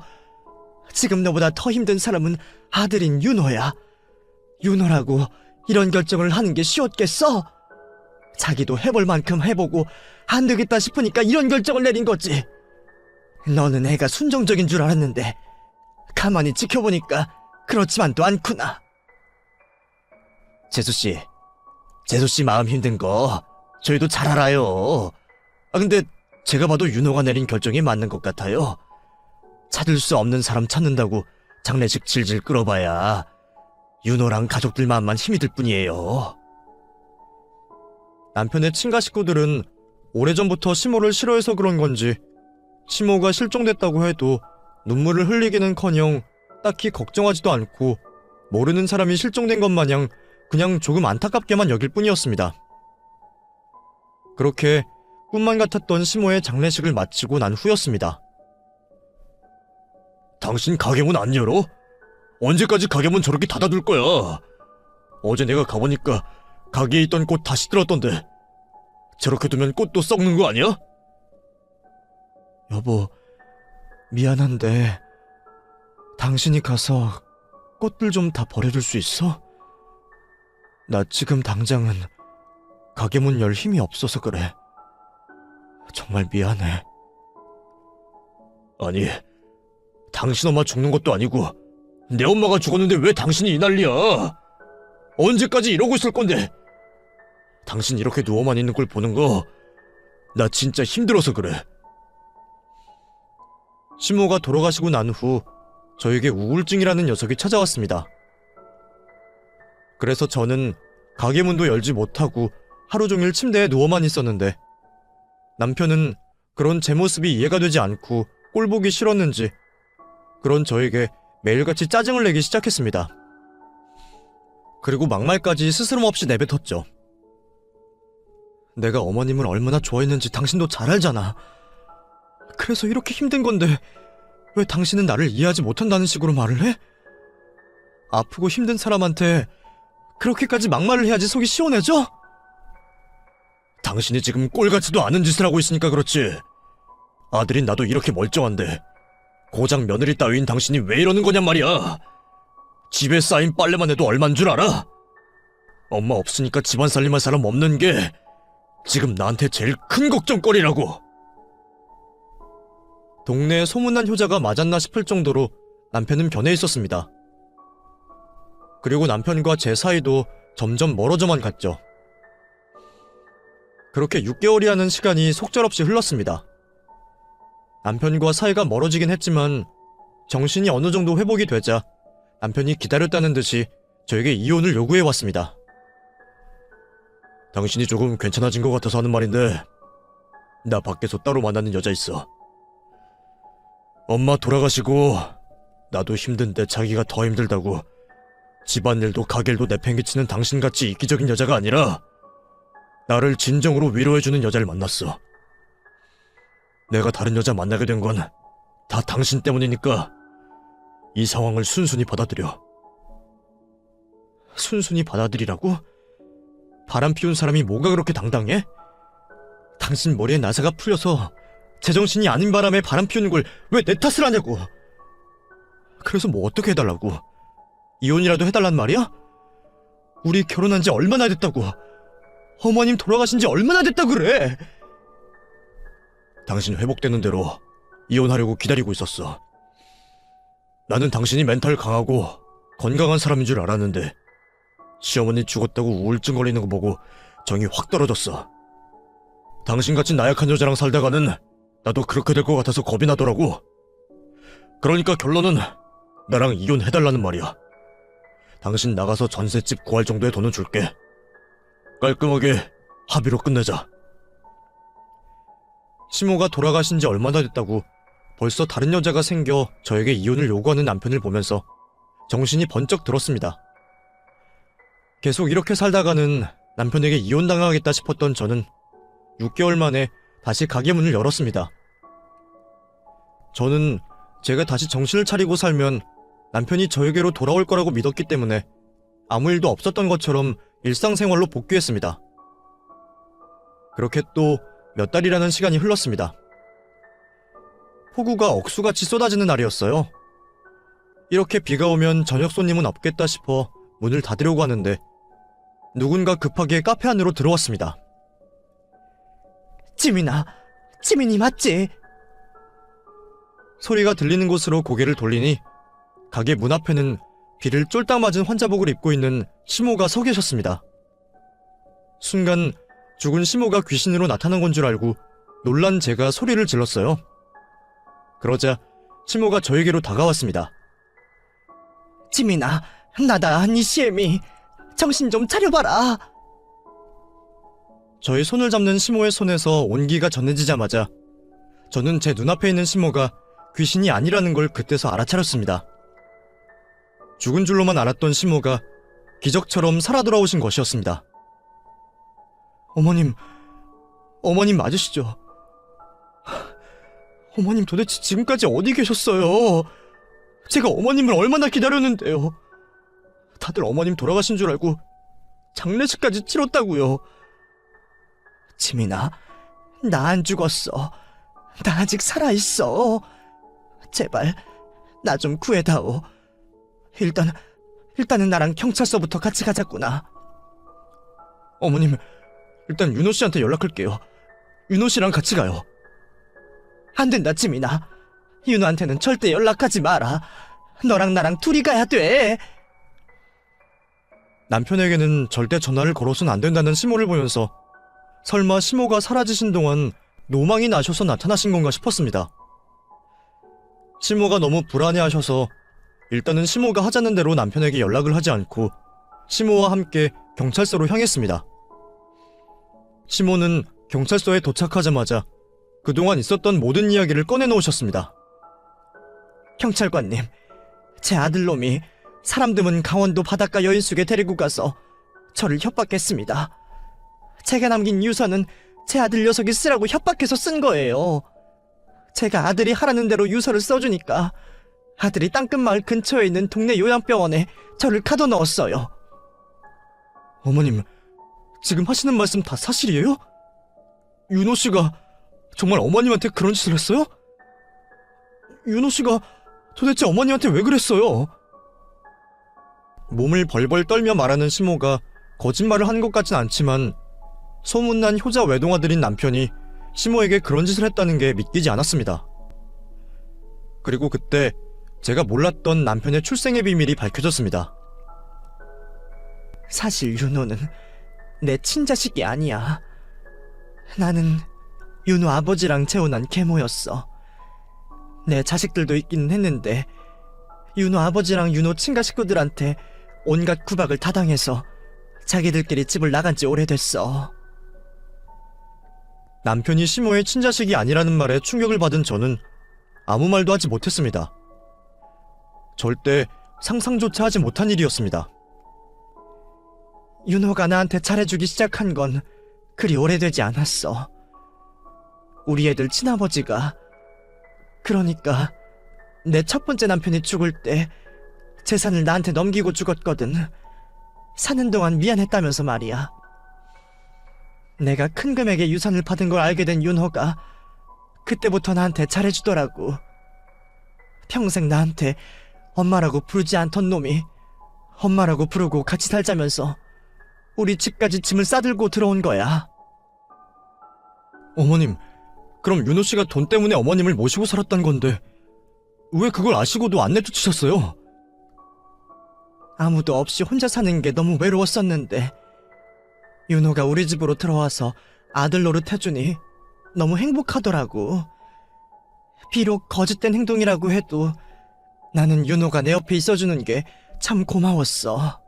지금 너보다 더 힘든 사람은 아들인 윤호야. 윤호라고 이런 결정을 하는 게 쉬웠겠어? 자기도 해볼 만큼 해보고 안 되겠다 싶으니까 이런 결정을 내린 거지. 너는 애가 순종적인 줄 알았는데 가만히 지켜보니까 그렇지만도 않구나. 재수씨 마음 힘든 거 저희도 잘 알아요. 근데 제가 봐도 윤호가 내린 결정이 맞는 것 같아요. 찾을 수 없는 사람 찾는다고 장례식 질질 끌어봐야 윤호랑 가족들 마음만 힘이 들 뿐이에요. 남편의 친가 식구들은 오래전부터 시모를 싫어해서 그런 건지 시모가 실종됐다고 해도 눈물을 흘리기는커녕 딱히 걱정하지도 않고 모르는 사람이 실종된 것 마냥 그냥 조금 안타깝게만 여길 뿐이었습니다. 그렇게 꿈만 같았던 시모의 장례식을 마치고 난 후였습니다. 당신 가게문 안 열어? 언제까지 가게문 저렇게 닫아둘 거야? 어제 내가 가보니까 가게에 있던 꽃 다 시들었던데 저렇게 두면 꽃도 썩는 거 아니야? 여보, 미안한데 당신이 가서 꽃들 좀 다 버려줄 수 있어? 나 지금 당장은 가게 문 열 힘이 없어서 그래. 정말 미안해. 아니, 당신 엄마 죽는 것도 아니고 내 엄마가 죽었는데 왜 당신이 이 난리야? 언제까지 이러고 있을 건데? 당신 이렇게 누워만 있는 걸 보는 거 나 진짜 힘들어서 그래. 시모가 돌아가시고 난 후 저에게 우울증이라는 녀석이 찾아왔습니다. 그래서 저는 가게 문도 열지 못하고 하루 종일 침대에 누워만 있었는데 남편은 그런 제 모습이 이해가 되지 않고 꼴보기 싫었는지 그런 저에게 매일같이 짜증을 내기 시작했습니다. 그리고 막말까지 스스럼 없이 내뱉었죠. 내가 어머님을 얼마나 좋아했는지 당신도 잘 알잖아. 그래서 이렇게 힘든 건데 왜 당신은 나를 이해하지 못한다는 식으로 말을 해? 아프고 힘든 사람한테 그렇게까지 막말을 해야지 속이 시원해져? 당신이 지금 꼴같지도 않은 짓을 하고 있으니까 그렇지. 아들인 나도 이렇게 멀쩡한데 고작 며느리 따위인 당신이 왜 이러는 거냔 말이야. 집에 쌓인 빨래만 해도 얼만 줄 알아? 엄마 없으니까 집안 살림할 사람 없는 게 지금 나한테 제일 큰 걱정거리라고. 동네에 소문난 효자가 맞았나 싶을 정도로 남편은 변해 있었습니다. 그리고 남편과 제 사이도 점점 멀어져만 갔죠. 그렇게 6개월이라는 시간이 속절없이 흘렀습니다. 남편과 사이가 멀어지긴 했지만 정신이 어느 정도 회복이 되자 남편이 기다렸다는 듯이 저에게 이혼을 요구해왔습니다. 당신이 조금 괜찮아진 것 같아서 하는 말인데 나 밖에서 따로 만나는 여자 있어. 엄마 돌아가시고 나도 힘든데 자기가 더 힘들다고 집안일도 가게일도 내팽개치는 당신같이 이기적인 여자가 아니라 나를 진정으로 위로해주는 여자를 만났어. 내가 다른 여자 만나게 된 건 다 당신 때문이니까 이 상황을 순순히 받아들여. 순순히 받아들이라고? 바람 피운 사람이 뭐가 그렇게 당당해? 당신 머리에 나사가 풀려서 제정신이 아닌 바람에 바람 피우는 걸 왜 내 탓을 하냐고. 그래서 뭐 어떻게 해달라고? 이혼이라도 해달란 말이야? 우리 결혼한 지 얼마나 됐다고? 어머님 돌아가신 지 얼마나 됐다고 그래? 당신 회복되는 대로 이혼하려고 기다리고 있었어. 나는 당신이 멘탈 강하고 건강한 사람인 줄 알았는데 시어머니 죽었다고 우울증 걸리는 거 보고 정이 확 떨어졌어. 당신같이 나약한 여자랑 살다가는 나도 그렇게 될 것 같아서 겁이 나더라고. 그러니까 결론은 나랑 이혼해달라는 말이야. 당신 나가서 전셋집 구할 정도의 돈은 줄게. 깔끔하게 합의로 끝내자. 시모가 돌아가신 지 얼마나 됐다고 벌써 다른 여자가 생겨 저에게 이혼을 요구하는 남편을 보면서 정신이 번쩍 들었습니다. 계속 이렇게 살다가는 남편에게 이혼당하겠다 싶었던 저는 6개월 만에 다시 가게 문을 열었습니다. 저는 제가 다시 정신을 차리고 살면 남편이 저에게로 돌아올 거라고 믿었기 때문에 아무 일도 없었던 것처럼 일상생활로 복귀했습니다. 그렇게 또 몇 달이라는 시간이 흘렀습니다. 폭우가 억수같이 쏟아지는 날이었어요. 이렇게 비가 오면 저녁 손님은 없겠다 싶어 문을 닫으려고 하는데 누군가 급하게 카페 안으로 들어왔습니다. 지민이 맞지? 소리가 들리는 곳으로 고개를 돌리니 가게 문 앞에는 비를 쫄딱 맞은 환자복을 입고 있는 시모가 서 계셨습니다. 순간 죽은 시모가 귀신으로 나타난 건 줄 알고 놀란 제가 소리를 질렀어요. 그러자 시모가 저에게로 다가왔습니다. 지민아, 나다, 니 시엠이. 정신 좀 차려봐라. 저의 손을 잡는 시모의 손에서 온기가 전해지자마자 저는 제 눈앞에 있는 시모가 귀신이 아니라는 걸 그때서 알아차렸습니다. 죽은 줄로만 알았던 시모가 기적처럼 살아 돌아오신 것이었습니다. 어머님 맞으시죠? 어머님 도대체 지금까지 어디 계셨어요? 제가 어머님을 얼마나 기다렸는데요. 다들 어머님 돌아가신 줄 알고 장례식까지 치렀다고요. 지민아, 나 안 죽었어. 나 아직 살아있어. 제발 나 좀 구해다오. 일단은 나랑 경찰서부터 같이 가자꾸나. 어머님, 일단 윤호 씨한테 연락할게요. 윤호 씨랑 같이 가요. 안 된다, 지민아. 윤호한테는 절대 연락하지 마라. 너랑 나랑 둘이 가야 돼. 남편에게는 절대 전화를 걸어서는 안 된다는 시모를 보면서 설마 시모가 사라지신 동안 노망이 나셔서 나타나신 건가 싶었습니다. 시모가 너무 불안해하셔서 일단은 시모가 하자는 대로 남편에게 연락을 하지 않고 시모와 함께 경찰서로 향했습니다. 시모는 경찰서에 도착하자마자 그동안 있었던 모든 이야기를 꺼내놓으셨습니다. 경찰관님, 제 아들놈이 사람 드문 강원도 바닷가 여인숙에 데리고 가서 저를 협박했습니다. 제가 남긴 유서는 제 아들 녀석이 쓰라고 협박해서 쓴 거예요. 제가 아들이 하라는 대로 유서를 써주니까 아들이 땅끝마을 근처에 있는 동네 요양병원에 저를 가둬넣었어요. 어머님, 지금 하시는 말씀 다 사실이에요? 윤호 씨가 정말 어머님한테 그런 짓을 했어요? 윤호 씨가 도대체 어머님한테 왜 그랬어요? 몸을 벌벌 떨며 말하는 시모가 거짓말을 한 것 같진 않지만 소문난 효자 외동아들인 남편이 시모에게 그런 짓을 했다는 게 믿기지 않았습니다. 그리고 그때 제가 몰랐던 남편의 출생의 비밀이 밝혀졌습니다. 사실 윤호는 내 친자식이 아니야. 나는 윤호 아버지랑 재혼한 계모였어. 내 자식들도 있기는 했는데 윤호 아버지랑 윤호 친가 식구들한테 온갖 구박을 다 당해서 자기들끼리 집을 나간 지 오래됐어. 남편이 시모의 친자식이 아니라는 말에 충격을 받은 저는 아무 말도 하지 못했습니다. 절대 상상조차 하지 못한 일이었습니다. 윤호가 나한테 잘해주기 시작한 건 그리 오래되지 않았어. 우리 애들 친아버지가, 그러니까 내 첫 번째 남편이 죽을 때 재산을 나한테 넘기고 죽었거든. 사는 동안 미안했다면서 말이야. 내가 큰 금액의 유산을 받은 걸 알게 된 윤호가 그때부터 나한테 잘해주더라고. 평생 나한테 엄마라고 부르지 않던 놈이 엄마라고 부르고 같이 살자면서 우리 집까지 짐을 싸들고 들어온 거야. 어머님, 그럼 윤호 씨가 돈 때문에 어머님을 모시고 살았단 건데 왜 그걸 아시고도 안 내쫓으셨어요? 아무도 없이 혼자 사는 게 너무 외로웠었는데 윤호가 우리 집으로 들어와서 아들 노릇 해주니 너무 행복하더라고. 비록 거짓된 행동이라고 해도 나는 윤호가 내 옆에 있어주는 게 참 고마웠어.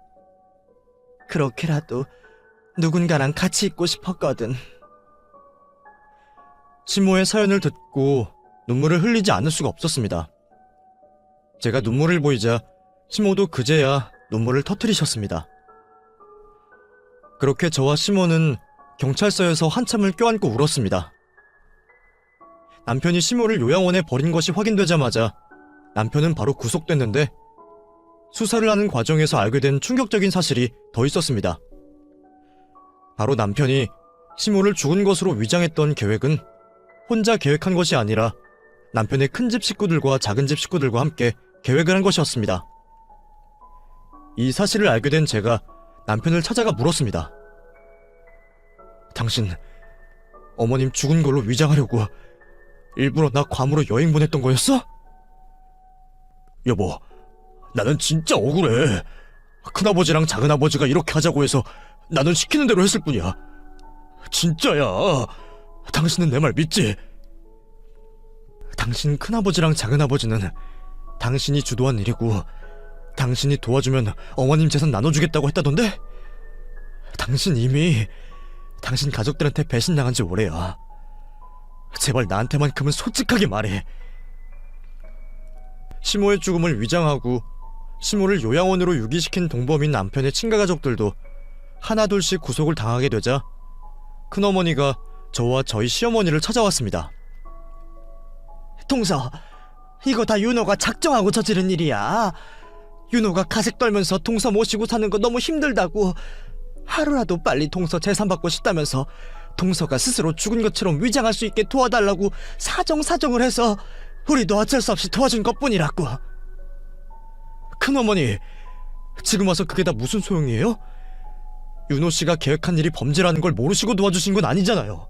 그렇게라도 누군가랑 같이 있고 싶었거든. 시모의 사연을 듣고 눈물을 흘리지 않을 수가 없었습니다. 제가 눈물을 보이자 시모도 그제야 눈물을 터뜨리셨습니다. 그렇게 저와 시모는 경찰서에서 한참을 껴안고 울었습니다. 남편이 시모를 요양원에 버린 것이 확인되자마자 남편은 바로 구속됐는데 수사를 하는 과정에서 알게 된 충격적인 사실이 더 있었습니다. 바로 남편이 시모를 죽은 것으로 위장했던 계획은 혼자 계획한 것이 아니라 남편의 큰 집 식구들과 작은 집 식구들과 함께 계획을 한 것이었습니다. 이 사실을 알게 된 제가 남편을 찾아가 물었습니다. 당신 어머님 죽은 걸로 위장하려고 일부러 나 괌으로 여행 보냈던 거였어? 여보, 나는 진짜 억울해. 큰아버지랑 작은아버지가 이렇게 하자고 해서 나는 시키는 대로 했을 뿐이야. 진짜야. 당신은 내 말 믿지? 당신 큰아버지랑 작은아버지는 당신이 주도한 일이고 당신이 도와주면 어머님 재산 나눠주겠다고 했다던데? 당신 이미 당신 가족들한테 배신당한 지 오래야. 제발 나한테만큼은 솔직하게 말해. 시모의 죽음을 위장하고 시모를 요양원으로 유기시킨 동범인 남편의 친가가족들도 하나둘씩 구속을 당하게 되자 큰어머니가 저와 저희 시어머니를 찾아왔습니다. 동서, 이거 다 윤호가 작정하고 저지른 일이야. 윤호가 가색 떨면서 동서 모시고 사는 거 너무 힘들다고 하루라도 빨리 동서 재산 받고 싶다면서 동서가 스스로 죽은 것처럼 위장할 수 있게 도와달라고 사정을 해서 우리도 어쩔 수 없이 도와준 것뿐이라고. 큰어머니, 지금 와서 그게 다 무슨 소용이에요? 윤호 씨가 계획한 일이 범죄라는 걸 모르시고 도와주신 건 아니잖아요.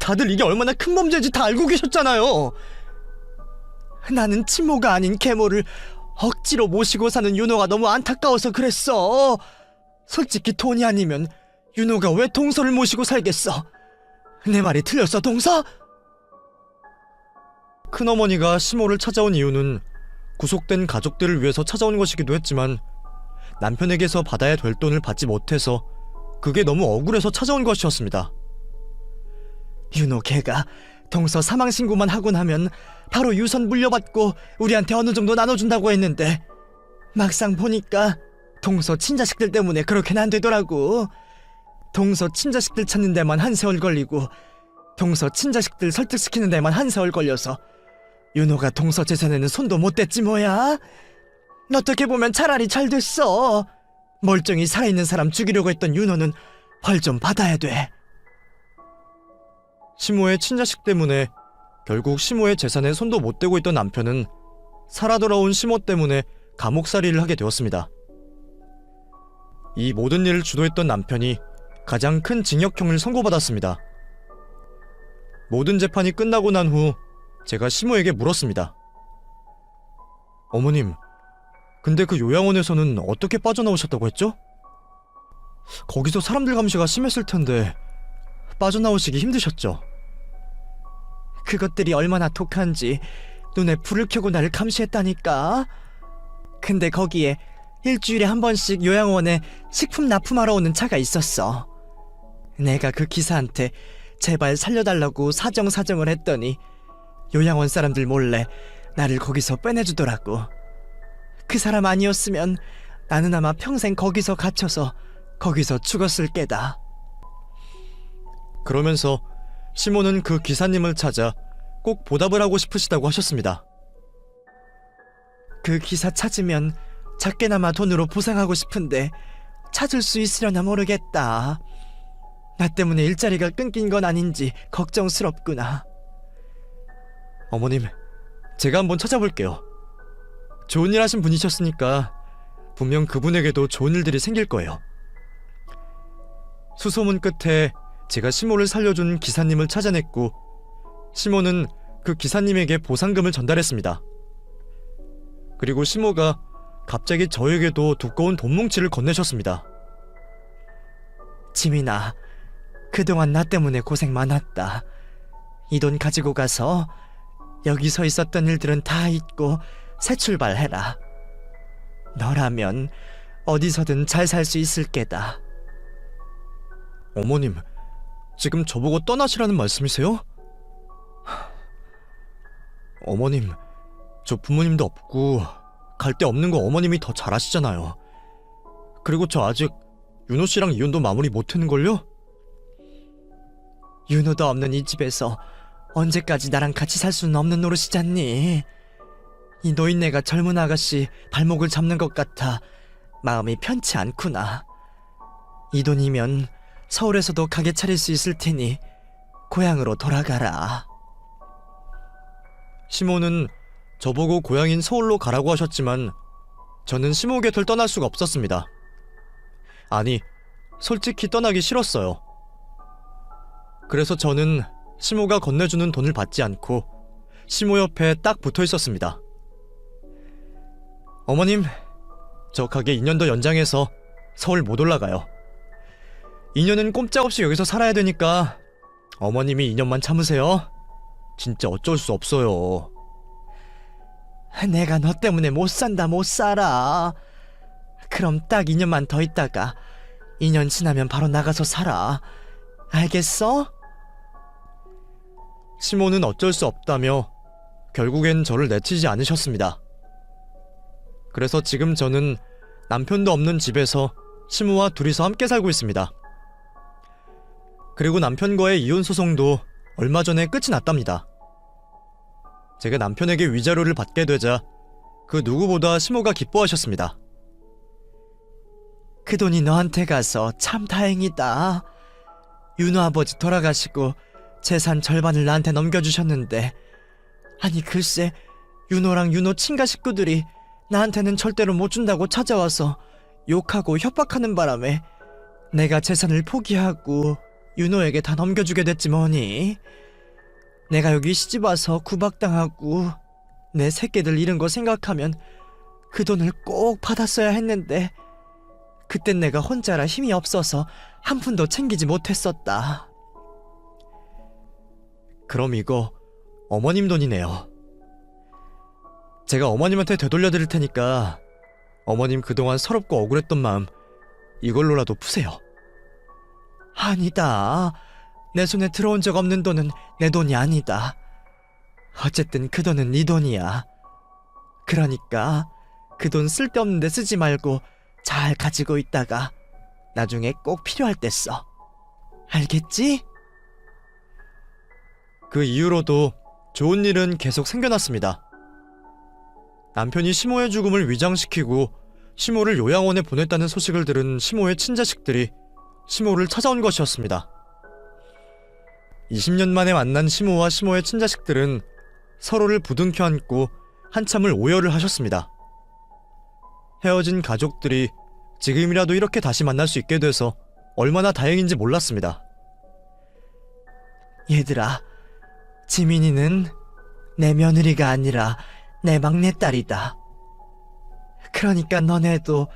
다들 이게 얼마나 큰 범죄인지 다 알고 계셨잖아요. 나는 친모가 아닌 계모를 억지로 모시고 사는 윤호가 너무 안타까워서 그랬어. 솔직히 돈이 아니면 윤호가 왜 동서를 모시고 살겠어? 내 말이 틀렸어, 동서? 큰어머니가 시모를 찾아온 이유는 구속된 가족들을 위해서 찾아온 것이기도 했지만 남편에게서 받아야 될 돈을 받지 못해서 그게 너무 억울해서 찾아온 것이었습니다. 윤호 걔가 동서 사망 신고만 하고 나면 바로 유선 물려받고 우리한테 어느 정도 나눠준다고 했는데 막상 보니까 동서 친자식들 때문에 그렇게는 안 되더라고. 동서 친자식들 찾는 데만 한 세월 걸리고 동서 친자식들 설득시키는 데만 한 세월 걸려서 윤호가 동서 재산에는 손도 못 댔지 뭐야. 어떻게 보면 차라리 잘 됐어. 멀쩡히 살아있는 사람 죽이려고 했던 윤호는 벌 좀 받아야 돼. 시모의 친자식 때문에 결국 시모의 재산에 손도 못 대고 있던 남편은 살아 돌아온 시모 때문에 감옥살이를 하게 되었습니다. 이 모든 일을 주도했던 남편이 가장 큰 징역형을 선고받았습니다. 모든 재판이 끝나고 난 후 제가 시모에게 물었습니다. 어머님, 근데 그 요양원에서는 어떻게 빠져나오셨다고 했죠? 거기서 사람들 감시가 심했을 텐데 빠져나오시기 힘드셨죠? 그것들이 얼마나 독한지 눈에 불을 켜고 나를 감시했다니까. 근데 거기에 일주일에 한 번씩 요양원에 식품 납품하러 오는 차가 있었어. 내가 그 기사한테 제발 살려달라고 사정을 했더니 요양원 사람들 몰래 나를 거기서 빼내주더라고. 그 사람 아니었으면 나는 아마 평생 거기서 갇혀서 거기서 죽었을 게다. 그러면서 시몬은 그 기사님을 찾아 꼭 보답을 하고 싶으시다고 하셨습니다. 그 기사 찾으면 작게나마 돈으로 보상하고 싶은데 찾을 수 있으려나 모르겠다. 나 때문에 일자리가 끊긴 건 아닌지 걱정스럽구나. 어머님, 제가 한번 찾아볼게요. 좋은 일 하신 분이셨으니까 분명 그분에게도 좋은 일들이 생길 거예요. 수소문 끝에 제가 시모를 살려준 기사님을 찾아냈고 시모는 그 기사님에게 보상금을 전달했습니다. 그리고 시모가 갑자기 저에게도 두꺼운 돈 뭉치를 건네셨습니다. 지민아, 그동안 나 때문에 고생 많았다. 이 돈 가지고 가서 여기 서 있었던 일들은 다 잊고 새 출발해라. 너라면 어디서든 잘 살 수 있을 게다. 어머님, 지금 저보고 떠나시라는 말씀이세요? 어머님, 저 부모님도 없고 갈 데 없는 거 어머님이 더 잘 아시잖아요. 그리고 저 아직 윤호 씨랑 이혼도 마무리 못했는걸요? 윤호도 없는 이 집에서 언제까지 나랑 같이 살 수는 없는 노릇이잖니. 이 노인네가 젊은 아가씨 발목을 잡는 것 같아 마음이 편치 않구나. 이 돈이면 서울에서도 가게 차릴 수 있을 테니 고향으로 돌아가라. 시모는 저보고 고향인 서울로 가라고 하셨지만 저는 시모 곁을 떠날 수가 없었습니다. 아니, 솔직히 떠나기 싫었어요. 그래서 저는 시모가 건네주는 돈을 받지 않고 시모 옆에 딱 붙어 있었습니다. 어머님, 저 가게 2년 더 연장해서 서울 못 올라가요. 2년은 꼼짝없이 여기서 살아야 되니까 어머님이 2년만 참으세요. 진짜 어쩔 수 없어요. 내가 너 때문에 못 산다 못 살아. 그럼 딱 2년만 더 있다가 2년 지나면 바로 나가서 살아. 알겠어? 시모는 어쩔 수 없다며 결국엔 저를 내치지 않으셨습니다. 그래서 지금 저는 남편도 없는 집에서 시모와 둘이서 함께 살고 있습니다. 그리고 남편과의 이혼 소송도 얼마 전에 끝이 났답니다. 제가 남편에게 위자료를 받게 되자 그 누구보다 시모가 기뻐하셨습니다. 그 돈이 너한테 가서 참 다행이다. 윤호 아버지 돌아가시고 재산 절반을 나한테 넘겨주셨는데, 아니 글쎄 윤호랑 윤호 친가 식구들이 나한테는 절대로 못 준다고 찾아와서 욕하고 협박하는 바람에 내가 재산을 포기하고 윤호에게 다 넘겨주게 됐지 뭐니. 내가 여기 시집 와서 구박당하고 내 새끼들 잃은 거 생각하면 그 돈을 꼭 받았어야 했는데 그땐 내가 혼자라 힘이 없어서 한 푼도 챙기지 못했었다. 그럼 이거 어머님 돈이네요. 제가 어머님한테 되돌려드릴 테니까 어머님 그동안 서럽고 억울했던 마음 이걸로라도 푸세요. 아니다. 내 손에 들어온 적 없는 돈은 내 돈이 아니다. 어쨌든 그 돈은 네 돈이야. 그러니까 그 돈 쓸데없는 데 쓰지 말고 잘 가지고 있다가 나중에 꼭 필요할 때 써. 알겠지? 그 이후로도 좋은 일은 계속 생겨났습니다. 남편이 시모의 죽음을 위장시키고 시모를 요양원에 보냈다는 소식을 들은 시모의 친자식들이 시모를 찾아온 것이었습니다. 20년 만에 만난 시모와 시모의 친자식들은 서로를 부둥켜 안고 한참을 오열을 하셨습니다. 헤어진 가족들이 지금이라도 이렇게 다시 만날 수 있게 돼서 얼마나 다행인지 몰랐습니다. 얘들아, 지민이는 내 며느리가 아니라 내 막내딸이다. 그러니까 너네도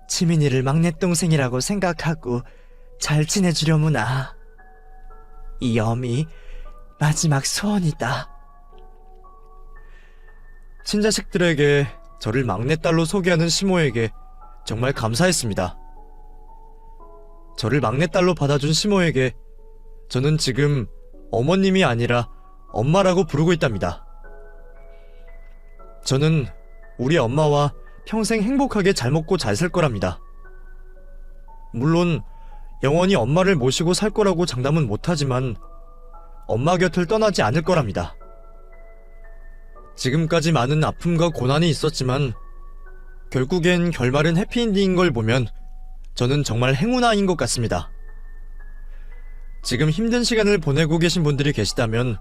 지민이를 막내 동생이라고 생각하고 잘 지내주려무나. 이 엄이 마지막 소원이다. 친자식들에게 저를 막내딸로 소개하는 시모에게 정말 감사했습니다. 저를 막내딸로 받아준 시모에게 저는 지금 어머님이 아니라 엄마라고 부르고 있답니다. 저는 우리 엄마와 평생 행복하게 잘 먹고 잘 살 거랍니다. 물론 영원히 엄마를 모시고 살 거라고 장담은 못하지만 엄마 곁을 떠나지 않을 거랍니다. 지금까지 많은 아픔과 고난이 있었지만 결국엔 결말은 해피엔딩인 걸 보면 저는 정말 행운아인 것 같습니다. 지금 힘든 시간을 보내고 계신 분들이 계시다면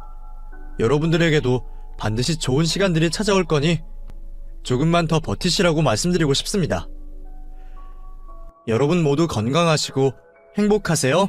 여러분들에게도 반드시 좋은 시간들이 찾아올 거니 조금만 더 버티시라고 말씀드리고 싶습니다. 여러분 모두 건강하시고 행복하세요.